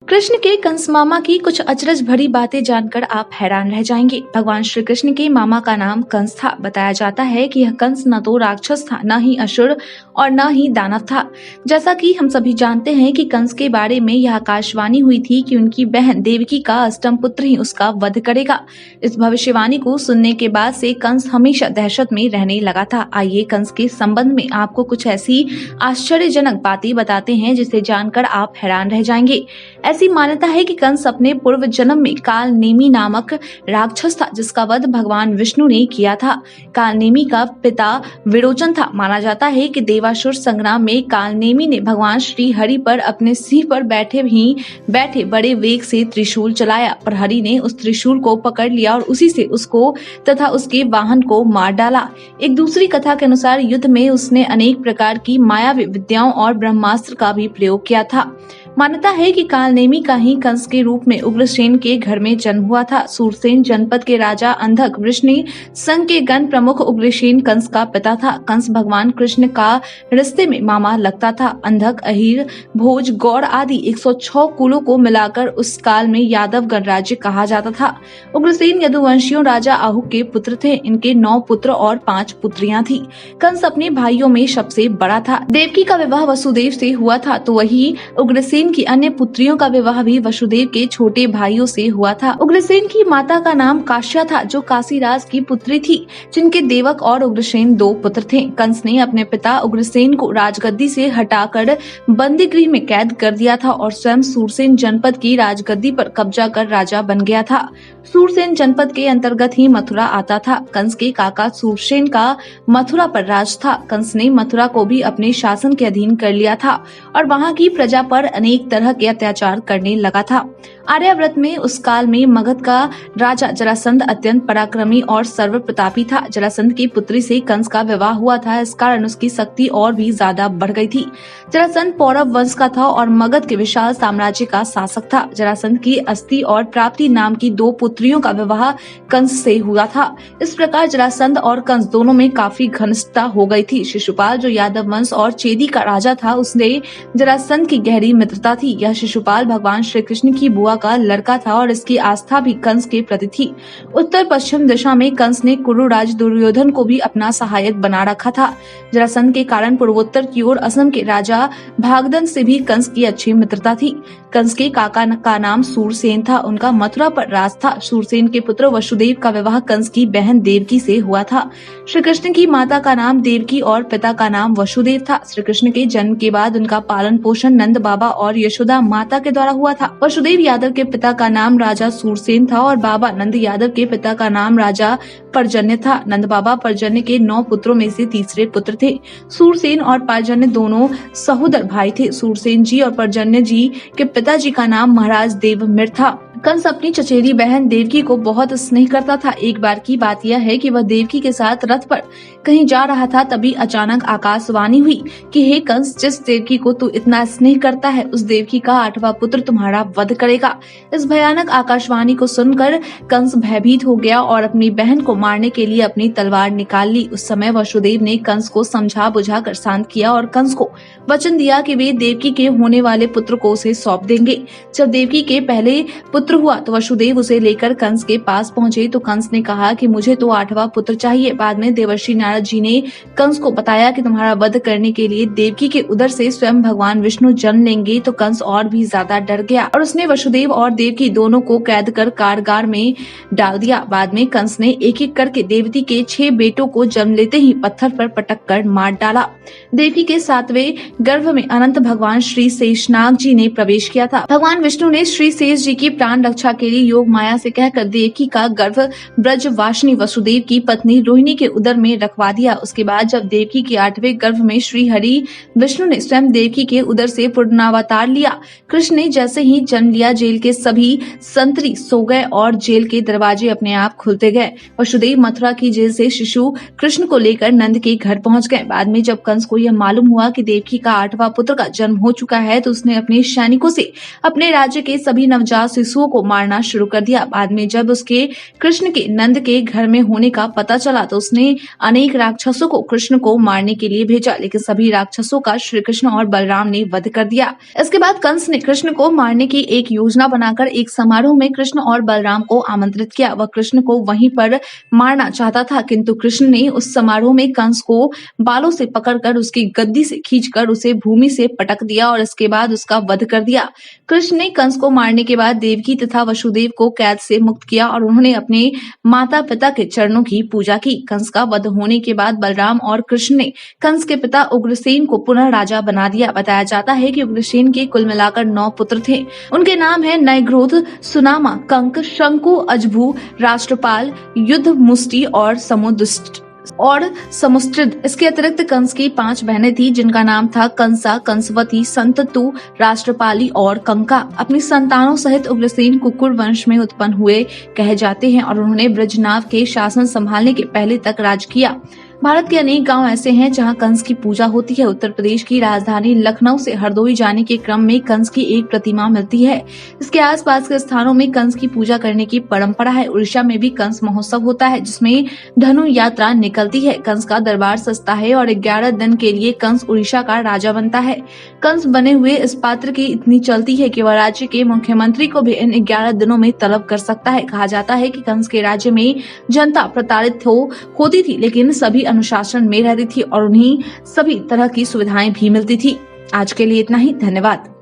कृष्ण के कंस मामा की कुछ अचरज भरी बातें जानकर आप हैरान रह जाएंगे। भगवान श्री कृष्ण के मामा का नाम कंस था। बताया जाता है कि यह कंस न तो राक्षस था, न ही असुर और न ही दानव था। जैसा कि हम सभी जानते हैं कि कंस के बारे में यह आकाशवाणी हुई थी कि उनकी बहन देवकी का अष्टम पुत्र ही उसका वध करेगा। इस भविष्यवाणी को सुनने के बाद से कंस हमेशा दहशत में रहने लगा था। आइए कंस के संबंध में आपको कुछ ऐसी आश्चर्यजनक बातें बताते हैं जिसे जानकर आप हैरान रह जाएंगे। ऐसी मान्यता है कि कंस अपने पूर्व जन्म में कालनेमी नामक राक्षस था, जिसका वध भगवान विष्णु ने किया था। कालनेमी का पिता विरोचन था। माना जाता है कि देवासुर संग्राम में कालनेमी ने भगवान श्री हरि पर अपने सिंह पर बैठे बड़े वेग से त्रिशूल चलाया, पर हरि ने उस त्रिशूल को पकड़ लिया और उसी से उसको तथा उसके वाहन को मार डाला। एक दूसरी कथा के अनुसार युद्ध में उसने अनेक प्रकार की मायावी विद्याओं और ब्रह्मास्त्र का भी प्रयोग किया था। मान्यता है कि कालनेमी का ही कंस के रूप में उग्रसेन के घर में जन्म हुआ था। सूरसेन जनपद के राजा अंधक वृष्णि संघ के गण प्रमुख उग्रसेन कंस का पिता था। कंस भगवान कृष्ण का रिश्ते में मामा लगता था। अंधक, अहिर, भोज, गौड़ आदि 106 कुलों को मिलाकर उस काल में यादव गणराज्य कहा जाता था। उग्रसेन यदुवंशियों राजा आहु के पुत्र थे। इनके 9 पुत्र और 5 पुत्रियां थी। कंस अपने भाइयों में सबसे बड़ा था। देवकी का विवाह वसुदेव से हुआ था, तो वही उग्रसेन की अन्य पुत्रियों का विवाह भी वसुदेव के छोटे भाइयों से हुआ था। उग्रसेन की माता का नाम काश्या था, जो काशीराज की पुत्री थी, जिनके देवक और उग्रसेन 2 पुत्र थे। कंस ने अपने पिता उग्रसेन को राजगद्दी से हटाकर बंदी गृह में कैद कर दिया था और स्वयं सूरसेन जनपद की राजगद्दी पर कब्जा कर राजा बन गया था। सूरसेन जनपद के अंतर्गत ही मथुरा आता था। कंस के काका सूरसेन का मथुरा पर राज था। कंस ने मथुरा को भी अपने शासन के अधीन कर लिया था और वहां की प्रजा पर अनेक तरह के अत्याचार करने लगा था। आर्यावर्त में उस काल में मगध का राजा जरासंध अत्यंत पराक्रमी और सर्वप्रतापी था। जरासंध की पुत्री से कंस का विवाह हुआ था। इस कारण उसकी शक्ति और भी ज्यादा बढ़ गई थी। जरासंध पौरव वंश का था और मगध के विशाल साम्राज्य का शासक था। जरासंध की अस्ति और प्राप्ति नाम की 2 पुत्रियों का विवाह कंस से हुआ था। इस प्रकार जरासंध और कंस दोनों में काफी घनिष्ठता हो गई थी। शिशुपाल, जो यादव वंश और चेदी का राजा था, उसने जरासंध की गहरी मित्रता थी। यह शिशुपाल भगवान श्री कृष्ण की बुआ का लड़का था और इसकी आस्था भी कंस के प्रति थी। उत्तर पश्चिम दिशा में कंस ने कुरुराज दुर्योधन को भी अपना सहायक बना रखा था। जरासंध के कारण पूर्वोत्तर की ओर असम के राजा भागदन से भी कंस की अच्छी मित्रता थी। कंस के काका का नाम सूरसेन था। उनका मथुरा पर राज था। सूरसेन के पुत्र वसुदेव का विवाह कंस की बहन देवकी से हुआ था। श्री कृष्ण की माता का नाम देवकी और पिता का नाम वसुदेव था। श्री कृष्ण के जन्म के बाद उनका पालन पोषण नंद बाबा और यशोदा माता के द्वारा हुआ था। वसुदेव यादव के पिता का नाम राजा सूरसेन था और बाबा नंद यादव के पिता का नाम राजा पर्जन्य था। नंद बाबा पर्जन्य के 9 पुत्रों में से तीसरे पुत्र थे। सूरसेन और पर्जन्य दोनों सहोदर भाई थे। सूरसेन जी और पर्जन्य जी के पिताजी का नाम महाराज देवमिर था। कंस अपनी चचेरी बहन देवकी को बहुत स्नेह करता था। एक बार की बात यह है कि वह देवकी के साथ रथ पर कहीं जा रहा था, तभी अचानक आकाशवाणी हुई कि हे कंस, जिस देवकी को तू इतना स्नेह करता है, उस देवकी का 8वां पुत्र तुम्हारा वध करेगा। इस भयानक आकाशवाणी को सुनकर कंस भयभीत हो गया और अपनी बहन को मारने के लिए अपनी तलवार निकाल ली। उस समय वसुदेव ने कंस को समझा बुझा कर शांत किया और कंस को वचन दिया कि वे देवकी के होने वाले पुत्र को उसे सौंप देंगे। जब देवकी के पहले पुत्र हुआ तो वसुदेव उसे लेकर कंस के पास पहुंचे तो कंस ने कहा कि मुझे तो 8वां पुत्र चाहिए। बाद में देवर्षि नारद जी ने कंस को बताया कि तुम्हारा वध करने के लिए देवकी के उदर से स्वयं भगवान विष्णु जन्म लेंगे। तो कंस और भी ज्यादा डर गया और उसने वसुदेव और देवकी दोनों को कैद कर कारागार में डाल दिया। बाद में कंस ने एक एक करके देवकी के 6 बेटों को जन्म लेते ही पत्थर पर पटक कर मार डाला। देवकी के 7वें गर्भ में अनंत भगवान श्री शेषनाग जी ने प्रवेश किया था। भगवान विष्णु ने श्री शेष जी की प्राण रक्षा के लिए योग माया से कहकर देवकी का गर्भ ब्रजवासिनी वसुदेव की पत्नी रोहिणी के उदर में रखवा दिया। उसके बाद जब देवकी के 8वें गर्भ में श्री हरि विष्णु ने स्वयं देवकी के उदर से पूर्णावतार लिया। कृष्ण ने जैसे ही जन्म लिया, जेल के सभी संतरी सो गए और जेल के दरवाजे अपने आप खुलते गए। वसुदेव मथुरा की जेल से शिशु कृष्ण को लेकर नंद के घर पहुंच गए। बाद में जब कंस को यह मालूम हुआ कि देवकी का 8वां पुत्र का जन्म हो चुका है, तो उसने अपने सैनिकों से अपने राज्य के सभी नवजात शिशुओं को मारना शुरू कर दिया। बाद में जब उसके कृष्ण के नंद के घर में होने का पता चला तो उसने अनेक राक्षसों को कृष्ण को मारने के लिए भेजा, लेकिन सभी राक्षसों का श्री कृष्ण और बलराम ने वध कर दिया। इसके बाद कंस ने कृष्ण को मारने की एक योजना बनाकर एक समारोह में कृष्ण और बलराम को आमंत्रित किया। वह कृष्ण को वहीं पर मारना चाहता था, किंतु कृष्ण ने उस समारोह में कंस को बालों से पकड़कर उसकी गद्दी से खींचकर उसे भूमि से पटक दिया और इसके बाद उसका वध कर दिया। कृष्ण ने कंस को मारने के बाद देवकी तथा वसुदेव को कैद से मुक्त किया और उन्होंने अपने माता पिता के चरणों की पूजा की। कंस का वध होने के बाद बलराम और कृष्ण ने कंस के पिता उग्रसेन को पुनः राजा बना दिया। बताया जाता है कि उग्रसेन के कुल मिलाकर 9 पुत्र थे। उनके नाम है नयग्रोध, सुनामा, कंक, शंकु, अजभू, राष्ट्रपाल, युद्ध, मुष्टि और समुद्रिद। इसके अतिरिक्त कंस की 5 बहनें थी, जिनका नाम था कंसा, कंसवती, संततु, राष्ट्रपाली और कंका। अपनी संतानों सहित उग्रसेन कुकुर वंश में उत्पन्न हुए कहे जाते हैं और उन्होंने ब्रजनाव के शासन संभालने के पहले तक राज किया। भारत के अनेक गांव ऐसे हैं जहां कंस की पूजा होती है। उत्तर प्रदेश की राजधानी लखनऊ से हरदोई जाने के क्रम में कंस की एक प्रतिमा मिलती है। इसके आसपास के स्थानों में कंस की पूजा करने की परंपरा है। उड़ीसा में भी कंस महोत्सव होता है, जिसमें धनु यात्रा निकलती है। कंस का दरबार सजता है और 11 दिन के लिए कंस उड़ीसा का राजा बनता है। कंस बने हुए इस पात्र की इतनी चलती है कि वह राज्य के मुख्यमंत्री को भी इन 11 दिनों में तलब कर सकता है। कहा जाता है कि कंस के राज्य में जनता प्रताड़ित होती थी, लेकिन सभी अनुशासन में रहती थी और उन्हें सभी तरह की सुविधाएं भी मिलती थी। आज के लिए इतना ही। धन्यवाद।